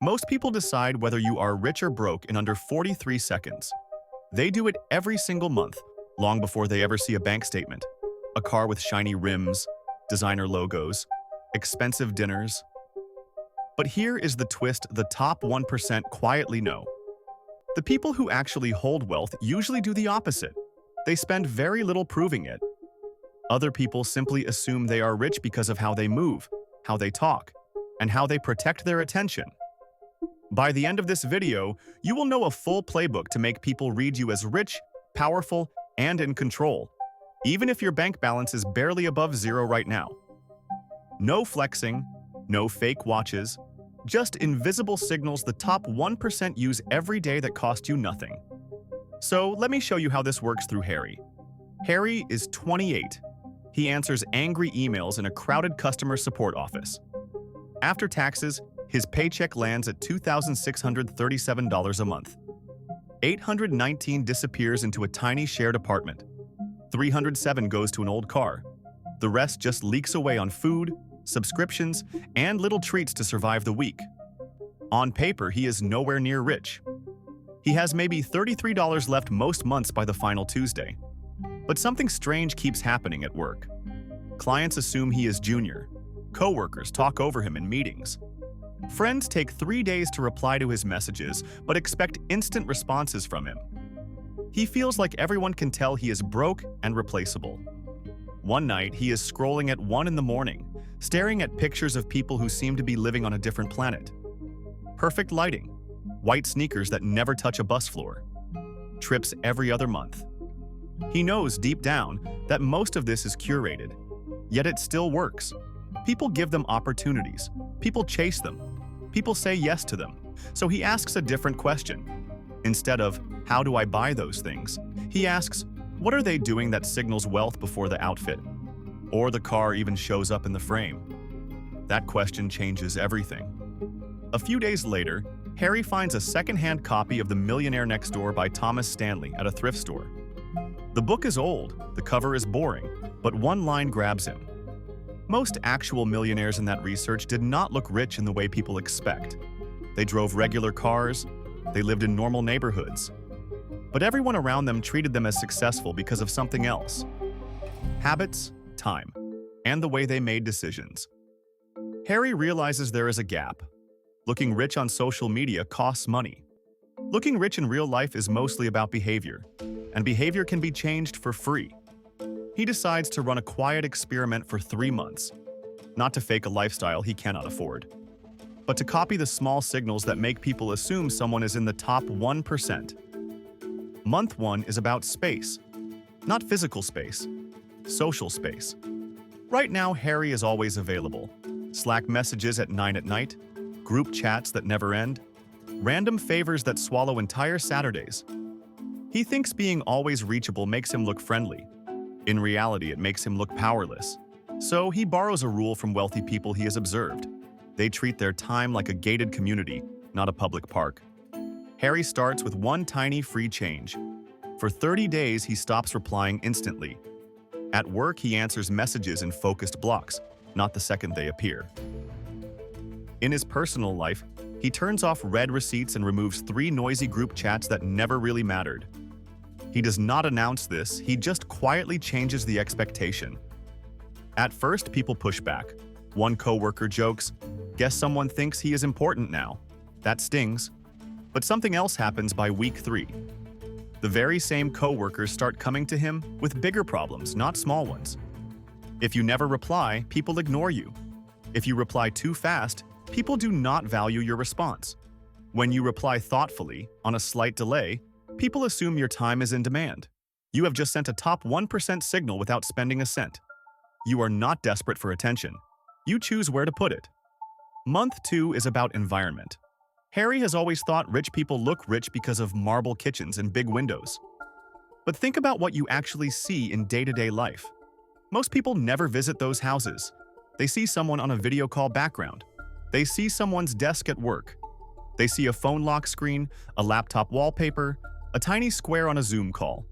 Most people decide whether you are rich or broke in under 43 seconds. They do it every single month, long before they ever see a bank statement, a car with shiny rims, designer logos, expensive dinners. But here is the twist the top 1% quietly know. The people who actually hold wealth usually do the opposite. They spend very little proving it. Other people simply assume they are rich because of how they move, how they talk, and how they protect their attention. By the end of this video, you will know a full playbook to make people read you as rich, powerful, and in control, even if your bank balance is barely above zero right now. No flexing, no fake watches, just invisible signals the top 1% use every day that cost you nothing. So let me show you how this works through Harry. Harry is 28. He answers angry emails in a crowded customer support office. After taxes, his paycheck lands at $2,637 a month. $819 disappears into a tiny shared apartment. $307 goes to an old car. The rest just leaks away on food, subscriptions, and little treats to survive the week. On paper, he is nowhere near rich. He has maybe $33 left most months by the final Tuesday. But something strange keeps happening at work. Clients assume he is junior. Coworkers talk over him in meetings. Friends take 3 days to reply to his messages, but expect instant responses from him. He feels like everyone can tell he is broke and replaceable. One night, he is scrolling at 1 in the morning, staring at pictures of people who seem to be living on a different planet. Perfect lighting, white sneakers that never touch a bus floor, trips every other month. He knows deep down that most of this is curated, yet it still works. People give them opportunities. People chase them. People say yes to them. So he asks a different question. Instead of, how do I buy those things? He asks, what are they doing that signals wealth before the outfit? Or the car even shows up in the frame? That question changes everything. A few days later, Harry finds a second-hand copy of The Millionaire Next Door by Thomas Stanley at a thrift store. The book is old, the cover is boring, but one line grabs him. Most actual millionaires in that research did not look rich in the way people expect. They drove regular cars, they lived in normal neighborhoods. But everyone around them treated them as successful because of something else. Habits, time, and the way they made decisions. Harry realizes there is a gap. Looking rich on social media costs money. Looking rich in real life is mostly about behavior, and behavior can be changed for free. He decides to run a quiet experiment for 3 months, not to fake a lifestyle he cannot afford, but to copy the small signals that make people assume someone is in the top 1%. Month 1 is about space, not physical space, social space. Right now, Harry is always available. Slack messages at 9 at night, group chats that never end, random favors that swallow entire Saturdays. He thinks being always reachable makes him look friendly. In reality, it makes him look powerless. So he borrows a rule from wealthy people he has observed. They treat their time like a gated community, not a public park. Harry starts with one tiny free change. For 30 days, he stops replying instantly. At work, he answers messages in focused blocks, not the second they appear. In his personal life, he turns off red receipts and removes 3 noisy group chats that never really mattered. He does not announce this, he just quietly changes the expectation. At first, people push back. One coworker jokes, "Guess someone thinks he is important now." That stings. But something else happens by week 3. The very same coworkers start coming to him with bigger problems, not small ones. If you never reply, people ignore you. If you reply too fast, people do not value your response. When you reply thoughtfully, on a slight delay, people assume your time is in demand. You have just sent a top 1% signal without spending a cent. You are not desperate for attention. You choose where to put it. Month 2 is about environment. Harry has always thought rich people look rich because of marble kitchens and big windows. But think about what you actually see in day-to-day life. Most people never visit those houses. They see someone on a video call background. They see someone's desk at work. They see a phone lock screen, a laptop wallpaper, a tiny square on a Zoom call.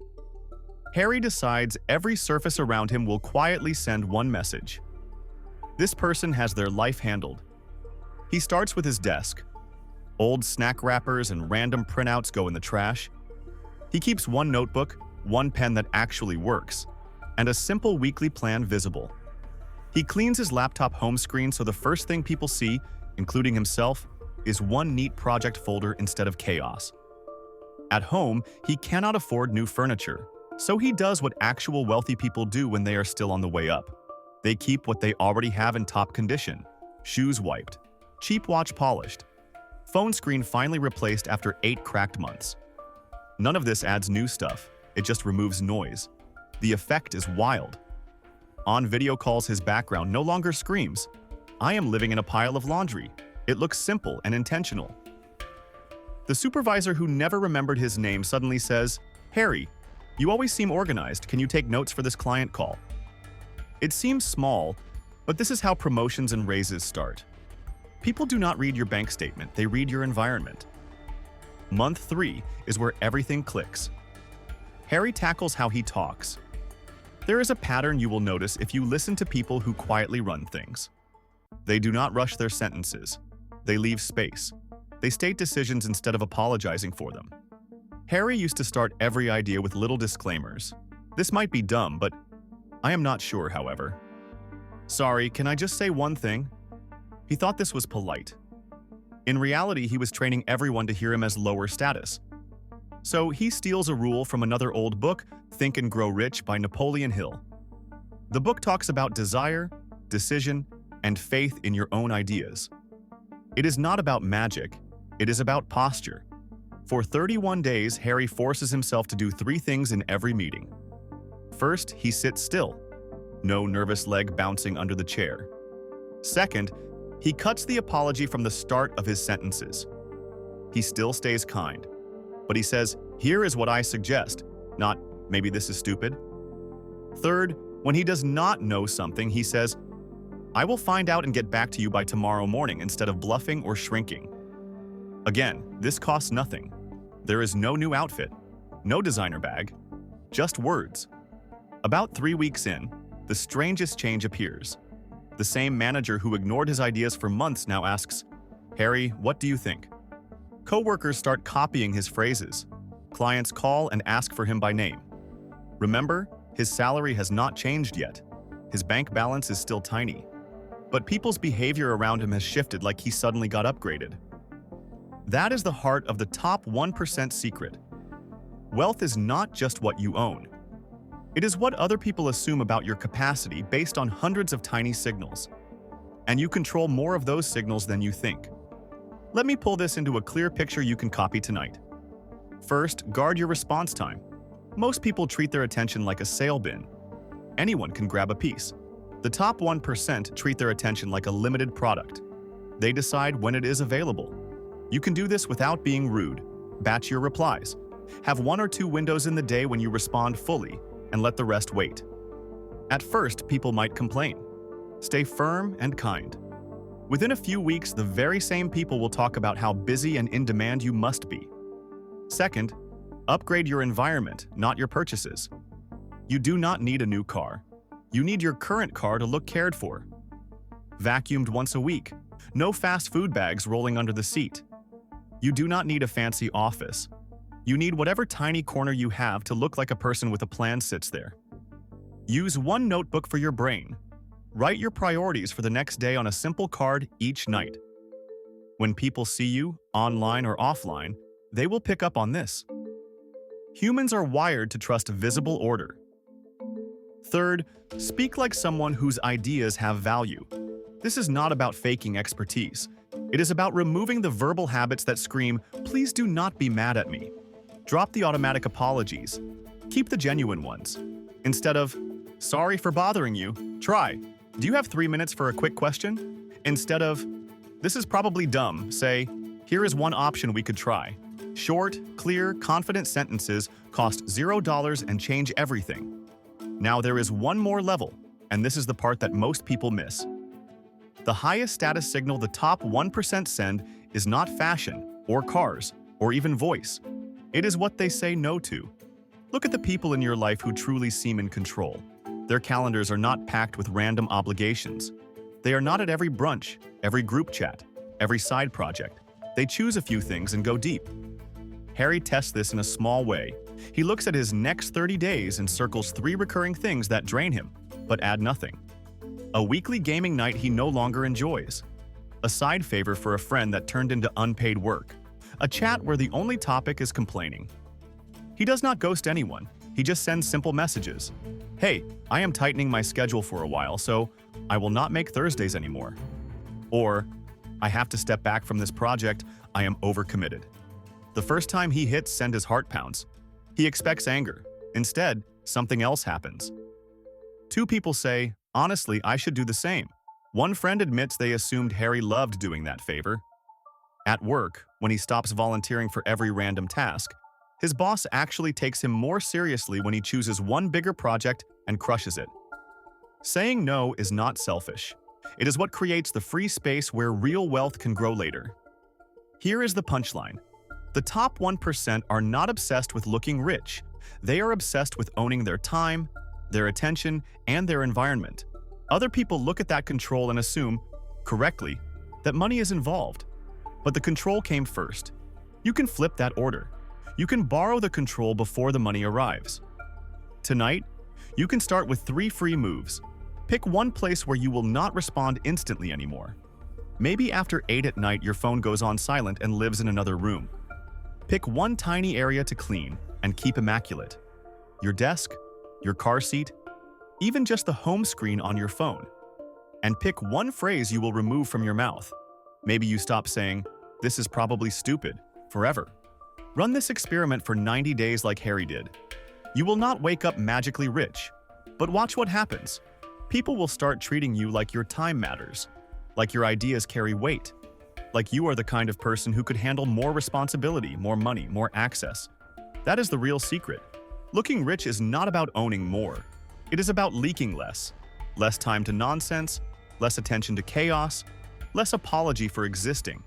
Harry decides every surface around him will quietly send one message. This person has their life handled. He starts with his desk. Old snack wrappers and random printouts go in the trash. He keeps one notebook, one pen that actually works, and a simple weekly plan visible. He cleans his laptop home screen so the first thing people see, including himself, is one neat project folder instead of chaos. At home, he cannot afford new furniture, so he does what actual wealthy people do when they are still on the way up. They keep what they already have in top condition: shoes wiped, cheap watch polished, phone screen finally replaced after 8 cracked months. None of this adds new stuff, it just removes noise. The effect is wild. On video calls, his background no longer screams, "I am living in a pile of laundry." It looks simple and intentional. The supervisor who never remembered his name suddenly says, "Harry, you always seem organized. Can you take notes for this client call?" It seems small, but this is how promotions and raises start. People do not read your bank statement, they read your environment. Month 3 is where everything clicks. Harry tackles how he talks. There is a pattern you will notice if you listen to people who quietly run things. They do not rush their sentences. They leave space. They state decisions instead of apologizing for them. Harry used to start every idea with little disclaimers. This might be dumb, but I am not sure, however. "Sorry, can I just say one thing?" He thought this was polite. In reality, he was training everyone to hear him as lower status. So he steals a rule from another old book, Think and Grow Rich by Napoleon Hill. The book talks about desire, decision, and faith in your own ideas. It is not about magic, it is about posture. For 31 days, Harry forces himself to do 3 things in every meeting. First, he sits still. No nervous leg bouncing under the chair. Second, he cuts the apology from the start of his sentences. He still stays kind, but he says, "Here is what I suggest," not, "Maybe this is stupid." Third, when he does not know something, he says, "I will find out and get back to you by tomorrow morning," instead of bluffing or shrinking. Again, this costs nothing. There is no new outfit, no designer bag, just words. About 3 weeks in, the strangest change appears. The same manager who ignored his ideas for months now asks, "Harry, what do you think?" Co-workers start copying his phrases. Clients call and ask for him by name. Remember, his salary has not changed yet. His bank balance is still tiny. But people's behavior around him has shifted like he suddenly got upgraded. That is the heart of the top 1% secret. Wealth is not just what you own. It is what other people assume about your capacity based on hundreds of tiny signals. And you control more of those signals than you think. Let me pull this into a clear picture you can copy tonight. First, guard your response time. Most people treat their attention like a sale bin. Anyone can grab a piece. The top 1% treat their attention like a limited product. They decide when it is available. You can do this without being rude. Batch your replies. Have 1 or 2 windows in the day when you respond fully, and let the rest wait. At first, people might complain. Stay firm and kind. Within a few weeks, the very same people will talk about how busy and in demand you must be. Second, upgrade your environment, not your purchases. You do not need a new car. You need your current car to look cared for. Vacuumed once a week. No fast food bags rolling under the seat. You do not need a fancy office. You need whatever tiny corner you have to look like a person with a plan sits there. Use one notebook for your brain. Write your priorities for the next day on a simple card each night. When people see you, online or offline, they will pick up on this. Humans are wired to trust visible order. Third, speak like someone whose ideas have value. This is not about faking expertise. It is about removing the verbal habits that scream, "Please do not be mad at me." Drop the automatic apologies. Keep the genuine ones. Instead of, "Sorry for bothering you," try, "Do you have 3 minutes for a quick question?" Instead of, "This is probably dumb," say, "Here is one option we could try." Short, clear, confident sentences cost $0 and change everything. Now there is one more level, and this is the part that most people miss. The highest status signal the top 1% send is not fashion, or cars, or even voice. It is what they say no to. Look at the people in your life who truly seem in control. Their calendars are not packed with random obligations. They are not at every brunch, every group chat, every side project. They choose a few things and go deep. Harry tests this in a small way. He looks at his next 30 days and circles 3 recurring things that drain him, but add nothing. A weekly gaming night he no longer enjoys. A side favor for a friend that turned into unpaid work. A chat where the only topic is complaining. He does not ghost anyone. He just sends simple messages. Hey, I am tightening my schedule for a while, so I will not make Thursdays anymore. Or, I have to step back from this project, I am overcommitted. The first time he hits send, his heart pounds. He expects anger. Instead, something else happens. 2 people say, honestly, I should do the same. One friend admits they assumed Harry loved doing that favor. At work, when he stops volunteering for every random task, his boss actually takes him more seriously when he chooses one bigger project and crushes it. Saying no is not selfish. It is what creates the free space where real wealth can grow later. Here is the punchline. The top 1% are not obsessed with looking rich. They are obsessed with owning their time, their attention, and their environment. Other people look at that control and assume, correctly, that money is involved. But the control came first. You can flip that order. You can borrow the control before the money arrives. Tonight, you can start with 3 free moves. Pick one place where you will not respond instantly anymore. Maybe after 8 at night your phone goes on silent and lives in another room. Pick one tiny area to clean and keep immaculate. Your desk, your car seat, even just the home screen on your phone. And pick one phrase you will remove from your mouth. Maybe you stop saying, "This is probably stupid," forever. Run this experiment for 90 days like Harry did. You will not wake up magically rich, but watch what happens. People will start treating you like your time matters, like your ideas carry weight, like you are the kind of person who could handle more responsibility, more money, more access. That is the real secret. Looking rich is not about owning more. It is about leaking less. Less time to nonsense, less attention to chaos, less apology for existing.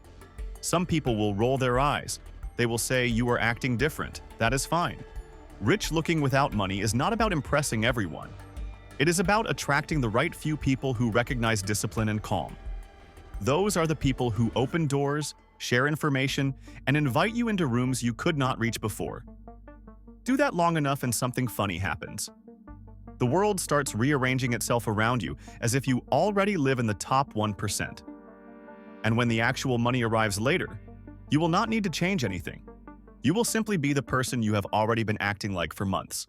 Some people will roll their eyes. They will say, "You are acting different." That is fine. Rich looking without money is not about impressing everyone. It is about attracting the right few people who recognize discipline and calm. Those are the people who open doors, share information, and invite you into rooms you could not reach before. Do that long enough and something funny happens. The world starts rearranging itself around you as if you already live in the top 1%. And when the actual money arrives later, you will not need to change anything. You will simply be the person you have already been acting like for months.